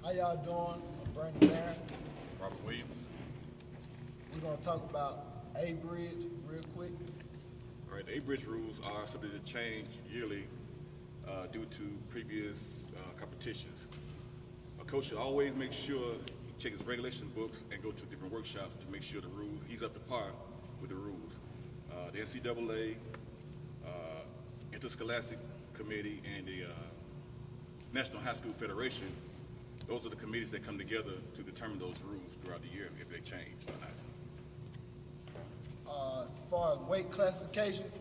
How y'all doing? I'm Brandon Barron. Robert Williams. We're gonna talk about A-Bridge real quick. All right, the A-Bridge rules are subject to change yearly due to previous competitions. A coach should always make sure he checks his regulation books and go to different workshops to make sure the rules, he's up to par with the rules. The NCAA, Interscholastic Committee, and the National High School Federation, those are the committees that come together to determine those rules throughout the year if they change or not. As far as weight classifications,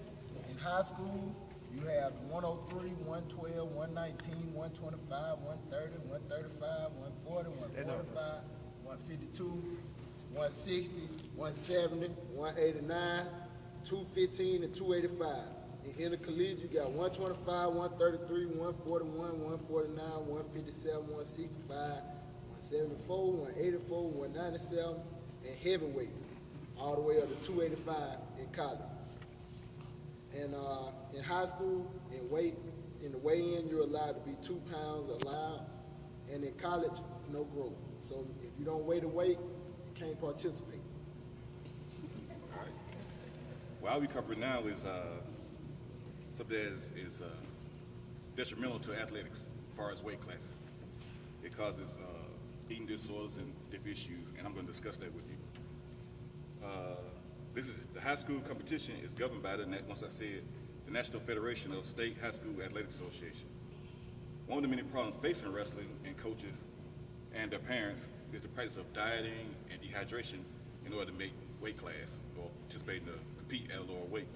in high school, you have 103, 112, 119, 125, 130, 135, 140, 145, 152, 160, 170, 189, 215, and 285. In intercollegiate, you got 125, 133, 141, 149, 157, 165, 174, 184, 197, and heavyweight, all the way up to 285 in college. And in high school, in the weigh-in, you're allowed to be 2 pounds allowed, and in college, no growth. So if you don't weigh the weight, you can't participate. All right. What I'll be covering now is something that is detrimental to athletics as far as weight classes. It causes eating disorders and different issues, and I'm going to discuss that with you. This is the high school competition is governed by the National Federation of State High School Athletic Association. One of the many problems facing wrestling and coaches and their parents is the practice of dieting and dehydration in order to make weight class or participate in compete at a lower weight.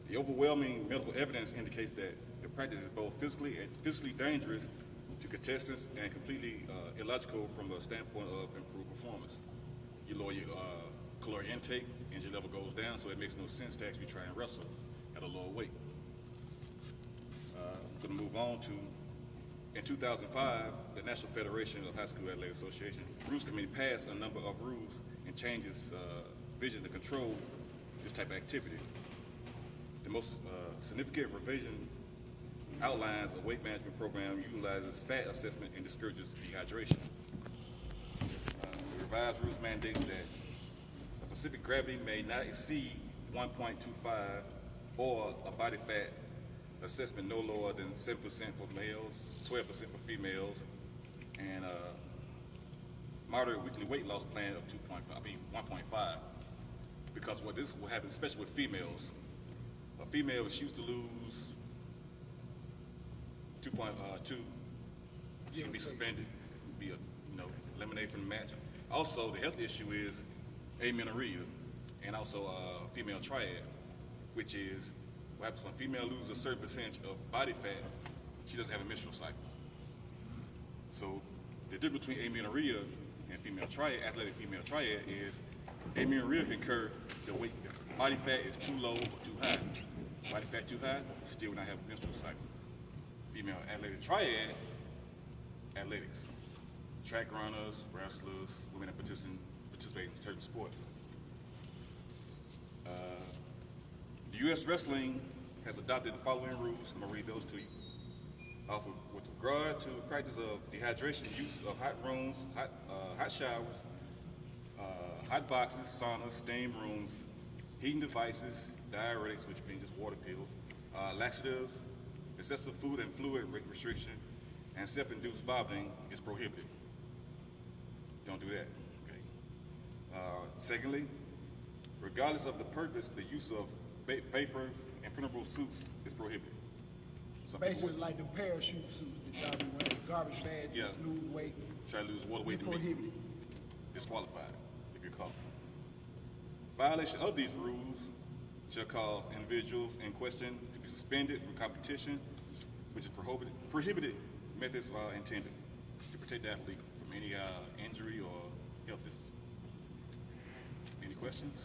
The overwhelming medical evidence indicates that the practice is both physically dangerous to contestants and completely illogical from a standpoint of improved performance. You lower your caloric intake, energy level goes down, so it makes no sense to actually try and wrestle at a lower weight. I'm going to move on to, in 2005, the National Federation of High School Athletic Association Rules Committee passed a number of rules and changes vision to control this type of activity. The most significant revision outlines a weight management program utilizes fat assessment and discourages dehydration. The revised rules mandates that a specific gravity may not exceed 1.25 or a body fat assessment no lower than 7% for males, 12% for females, and a moderate weekly weight loss plan of 1.5. Because what this will happen, especially with females, a female is used to lose 2.2. She can be suspended, be eliminated from the match. Also, the health issue is amenorrhea, and also a female triad, which is what happens when a female loses a certain percentage of body fat, she doesn't have a menstrual cycle. So the difference between amenorrhea and female triad, athletic female triad, is amenorrhea can occur the body fat is too low or too high. Body fat too high, still not have a menstrual cycle. Female athletic triad, athletics, track runners, wrestlers, women that participate in certain sports. The U.S. Wrestling has adopted the following rules. I'm going to read those to you. With regard to the practice of dehydration, use of hot rooms, hot showers, hot boxes, saunas, steam rooms, heating devices, diuretics, which means just water pills, laxatives, excessive food and fluid restriction, and self-induced vomiting is prohibited. Don't do that. Okay. Secondly, regardless of the purpose, the use of vapor and printable suits is prohibited. Basically like the parachute suits that y'all be wearing, garbage bags, Yeah. lose weight. Try to lose water weight It's to make prohibited. disqualified if you're caught. Violation of these rules shall cause individuals in question to be suspended from competition, which is prohibited methods are intended to protect the athlete from any injury or health risk. Any questions?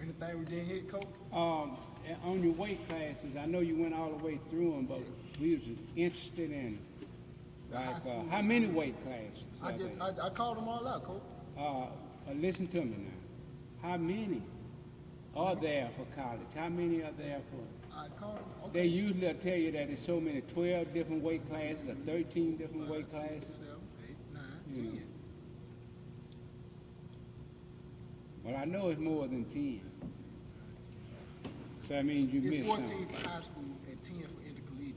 Anything we didn't hit, Coach? On your weight classes, I know you went all the way through them, but we was interested in, like, how many weight classes? I called them all out, Coach. Listen to me now. How many are there for college? How many are there for? I call them, They okay. usually tell you that there's so many 12 different weight classes or 13 different weight classes. 7, 8, 9, Yeah. 10. Well, I know it's more than 10. So that means you It's missed 14 something. for high school and 10 for intercollegiate.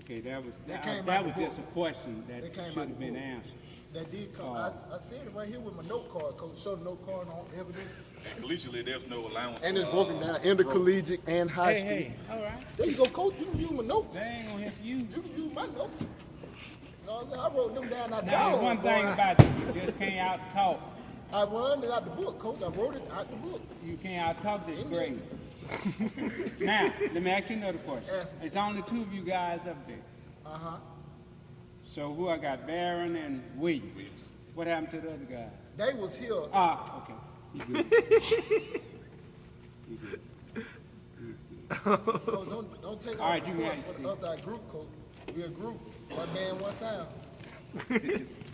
Okay, that was, That that, came that out was the just a book. question that That came should out have the been book. answered. That did come. I said it right here with my note card, coach. Show the note card on evidence. And collegiately, there's no allowance. And it's for, broken down intercollegiate and high Hey, school. hey, all right. There you go, coach. You can use my notes. That ain't gonna help you. You can use my notes. You know what I'm saying? I wrote them down out Now, there's one boy. thing about you, you just can't out-talk. I run it out the book, coach. I wrote it out the book. You can't out-talk this grade. Now, let me ask you another question. Ask me. It's only two of you guys up there. Uh-huh. So who I got, Barron and Williams? Williams. What happened to the other guy? They was here. Ah, okay. You good. You good. Coach, don't take All right, off you the can course have for your the other group, coach. We a group. One man, one sound.